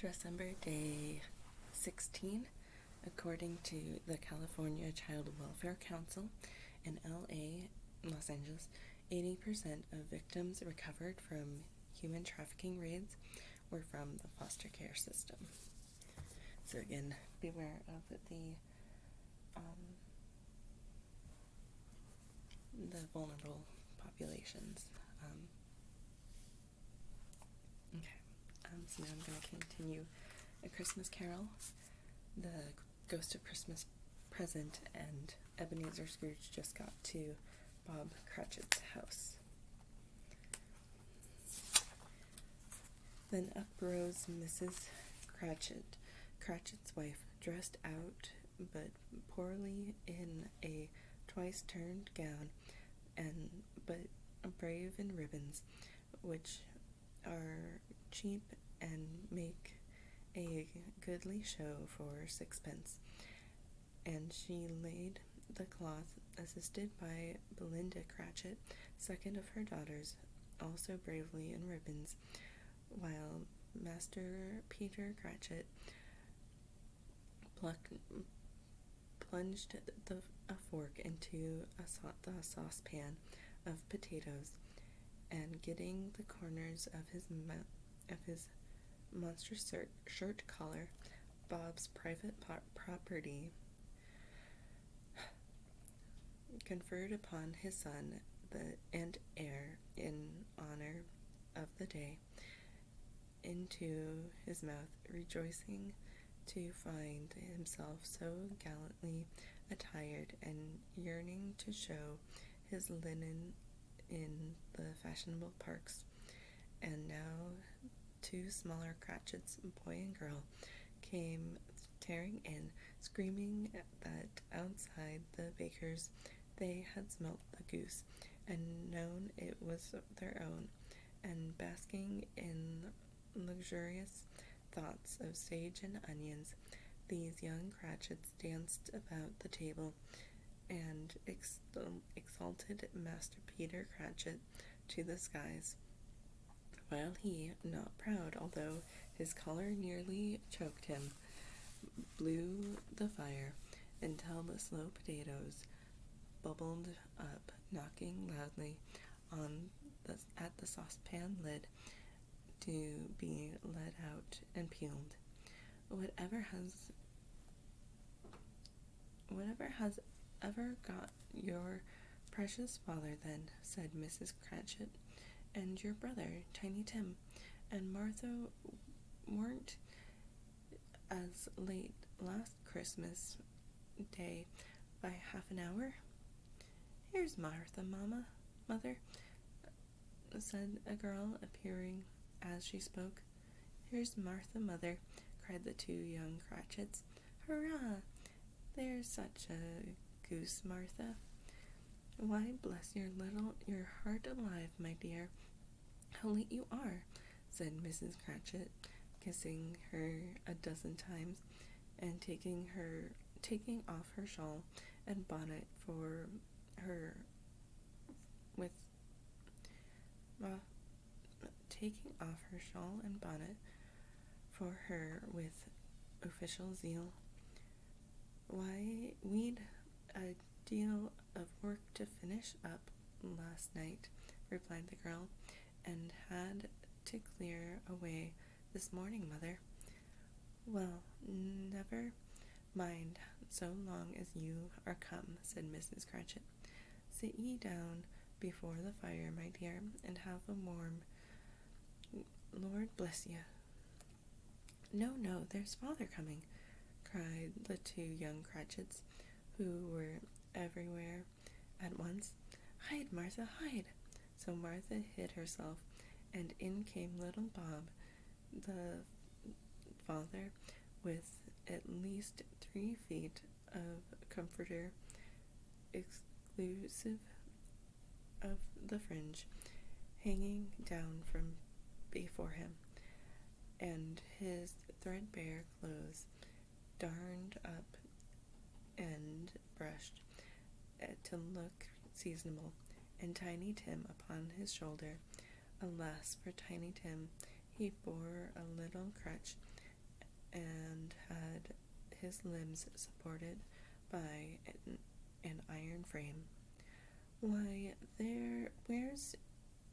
Dressember Day 16, according to the California Child Welfare Council in LA, Los Angeles, 80% of victims recovered from human trafficking raids were from the foster care system. So again, beware of the vulnerable populations. So now I'm going to continue A Christmas Carol, The Ghost of Christmas Present, and Ebenezer Scrooge just got to Bob Cratchit's house. Then up rose Mrs. Cratchit's wife, dressed out but poorly in a twice-turned gown, but brave in ribbons, which are cheap and make a goodly show for sixpence. And she laid the cloth, assisted by Belinda Cratchit, second of her daughters, also bravely in ribbons, while Master Peter Cratchit plunged a fork into the saucepan of potatoes, and getting the corners of his monstrous shirt collar, Bob's private property, conferred upon his son and heir in honor of the day, into his mouth, rejoicing to find himself so gallantly attired and yearning to show his linen in the fashionable parks. And now two smaller Cratchits, boy and girl, came tearing in, screaming that outside the baker's they had smelt the goose, and known it was their own, and basking in luxurious thoughts of sage and onions, these young Cratchits danced about the table, and exalted Master Peter Cratchit to the skies, while he, not proud, although his collar nearly choked him, blew the fire until the slow potatoes bubbled up, knocking loudly at the saucepan lid to be let out and peeled. Whatever has ever got your precious father, then, said Mrs. Cratchit, and your brother, Tiny Tim, and Martha weren't as late last Christmas Day by half an hour? Here's Martha, Mother, said a girl, appearing as she spoke. Here's Martha, Mother, cried the two young Cratchits. Hurrah! There's such a goose, Martha. Why, bless your heart alive, my dear, how late you are, said Mrs. Cratchit, kissing her a dozen times, and taking off her shawl and bonnet for her with official zeal. Why, we'd a deal of work to finish up last night, replied the girl, and had to clear away this morning, Mother. Well, never mind so long as you are come, said Mrs. Cratchit. Sit ye down before the fire, my dear, and have a warm. Lord bless you. No, there's father coming, cried the two young Cratchits, who were everywhere at once. Hide, Martha, hide! So Martha hid herself, and in came little Bob, the father, with at least 3 feet of comforter, exclusive of the fringe, hanging down from before him, and his threadbare clothes darned up and brushed to look seasonable, and Tiny Tim upon his shoulder. Alas for Tiny Tim, he bore a little crutch, and had his limbs supported by an iron frame. "Why, where's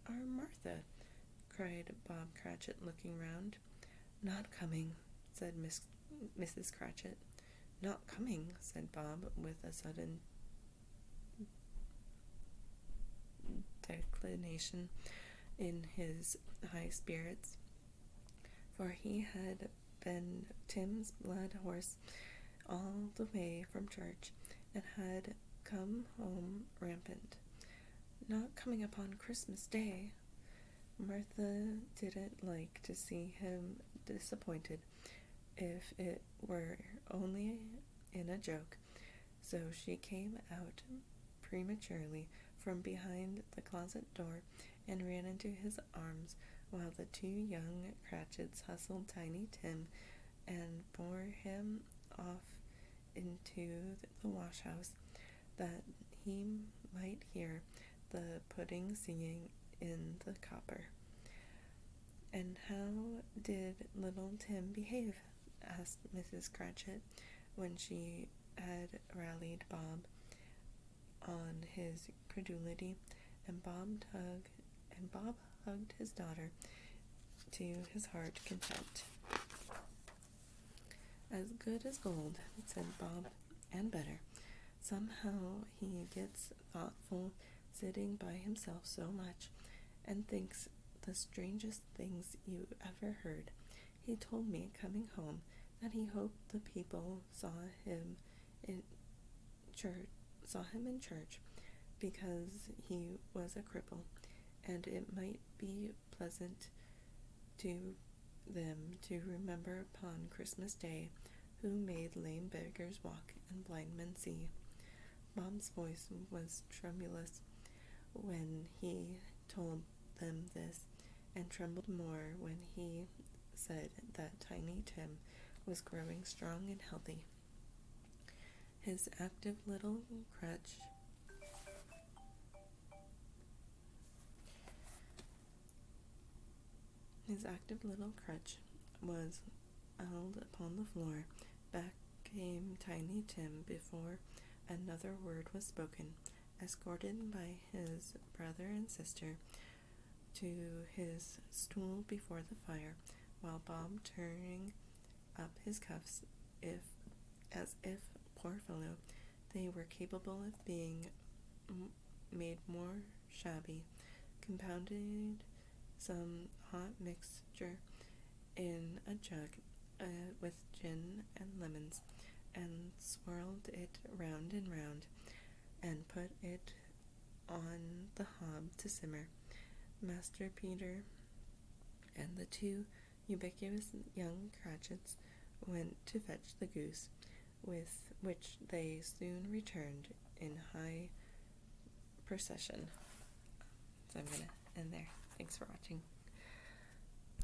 our Martha?" cried Bob Cratchit, looking round. "Not coming," said Mrs. Cratchit. "Not coming," said Bob, with a sudden declination in his high spirits, for he had been Tim's blood horse all the way from church, and had come home rampant. "Not coming upon Christmas Day." Martha didn't like to see him disappointed, if it were only in a joke, so she came out prematurely from behind the closet door and ran into his arms, while the two young Cratchits hustled Tiny Tim and bore him off into the wash-house, that he might hear the pudding singing in the copper. "And how did little Tim behave?" asked Mrs. Cratchit, when she had rallied Bob on his credulity, and Bob hugged his daughter to his heart content. "As good as gold," said Bob, "and better. Somehow he gets thoughtful sitting by himself so much, and thinks the strangest things you ever heard. He told me, coming home, that he hoped the people saw him in church because he was a cripple, and it might be pleasant to them to remember upon Christmas Day who made lame beggars walk and blind men see." Bob's voice was tremulous when he told them this, and trembled more when he said that Tiny Tim was growing strong and healthy. His active little crutch was held upon the floor. Back came Tiny Tim before another word was spoken, escorted by his brother and sister to his stool before the fire, while Bob, turning up his cuffs as if, poor fellow, they were capable of being made more shabby, compounded some hot mixture in a jug with gin and lemons, and swirled it round and round, and put it on the hob to simmer. Master Peter and the two ubiquitous young Cratchits went to fetch the goose, with which they soon returned in high procession. So I'm going to end there. Thanks for watching.